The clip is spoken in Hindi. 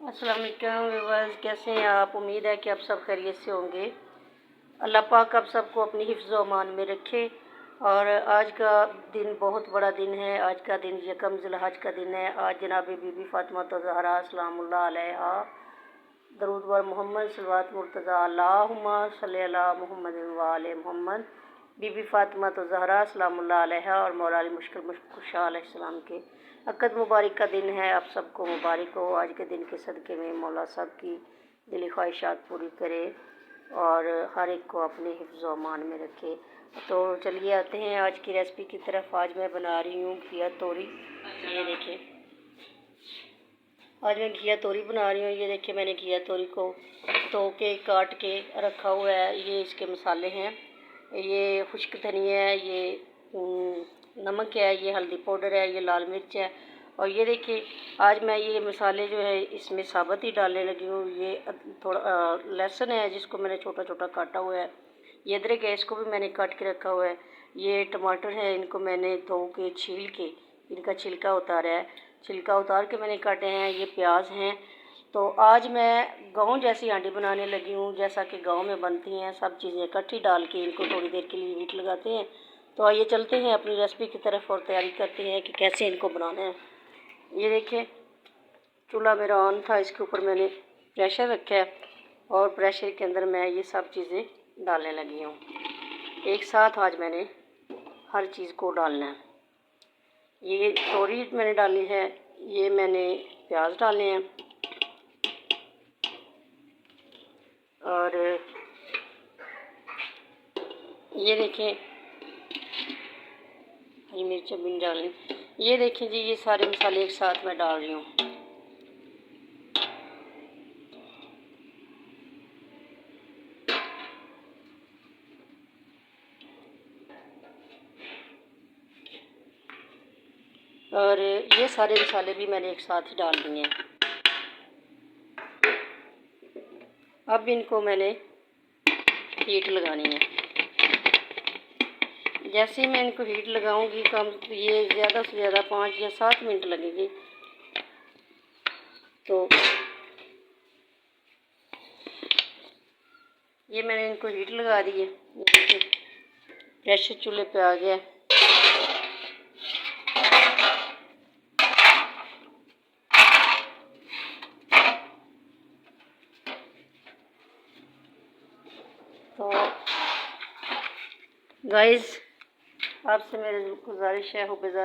अस्सलाम वालेकुम व्यूअर्स, कैसे हैं आप। उम्मीद है कि आप सब खैरियत से होंगे। अल्लाह पाक आप सबको अपनी हिफ्ज़ व अमान में रखे। और आज का दिन बहुत बड़ा दिन है। आज का दिन यकम ज़िलहज का दिन है। आज जनाब बीबी फ़ातिमा ज़हरा सलामुल्लाह अलैहा दरूद व मोहम्मद सल्लल्लाहु मुर्तज़ा अल्लाहुम्मा सल्ली अला मुहम्मद व आले मोहम्मद। बीबी फ़ातिमा ज़हरा सलामुल्लाह अलैहा और मौला अली मुश्किल कुशा अलैहिस्सलाम के अक़द मुबारक का दिन है। आप सबको मुबारक हो। आज के दिन के सदक़े में मौला साहब की दिली ख्वाहिशात पूरी करे और हर एक को अपने हिफ्ज़ व अमान में रखे। तो चलिए आते हैं आज की रेसिपी की तरफ। आज मैं बना रही हूँ घिया तोरी। ये देखिए, आज मैं घिया तोरी बना रही हूँ। ये देखिए, मैंने घिया तोरी को धो के काट के रखा हुआ है। ये इसके मसाले हैं, ये खुश्क धनिया है, ये नमक है, ये हल्दी पाउडर है, ये लाल मिर्च है। और ये देखिए, आज मैं ये मसाले जो है इसमें साबुत ही डालने लगी हूँ। ये थोड़ा लहसुन है जिसको मैंने छोटा छोटा काटा हुआ है। ये अदरक है, इसको भी मैंने काट के रखा हुआ है। ये टमाटर है, इनको मैंने धो के छील के इनका छिलका उतारा है, छिलका उतार के मैंने काटे हैं। ये प्याज हैं। तो आज मैं गाँव जैसी हांडी बनाने लगी हूँ, जैसा कि गांव में बनती हैं। सब चीज़ें इकट्ठी डाल के इनको थोड़ी देर के लिए हीट लगाते हैं। तो आइए चलते हैं अपनी रेसिपी की तरफ और तैयारी करते हैं कि कैसे इनको बनाना है। ये देखिए, चूल्हा मेरा ऑन था, इसके ऊपर मैंने प्रेशर रखा है और प्रेशर के अंदर मैं ये सब चीज़ें डालने लगी हूँ। एक साथ आज मैंने हर चीज़ को डालना है। ये तोरी मैंने डाली है, ये मैंने प्याज डाले हैं और ये देखें हरी मिर्च भी डालें। ये देखें जी, ये सारे मसाले एक साथ मैं डाल रही हूँ। और ये सारे मसाले भी मैंने एक साथ ही डाल दिए हैं। अब इनको मैंने हीट लगानी है। जैसे ही मैं इनको हीट लगाऊंगी, कम ये ज़्यादा से ज़्यादा 5 या 7 मिनट लगेगी। तो ये मैंने इनको हीट लगा दी है। प्रेशर चूल्हे पे आ गया। तो गाइस, आपसे मेरी गुजारिश है,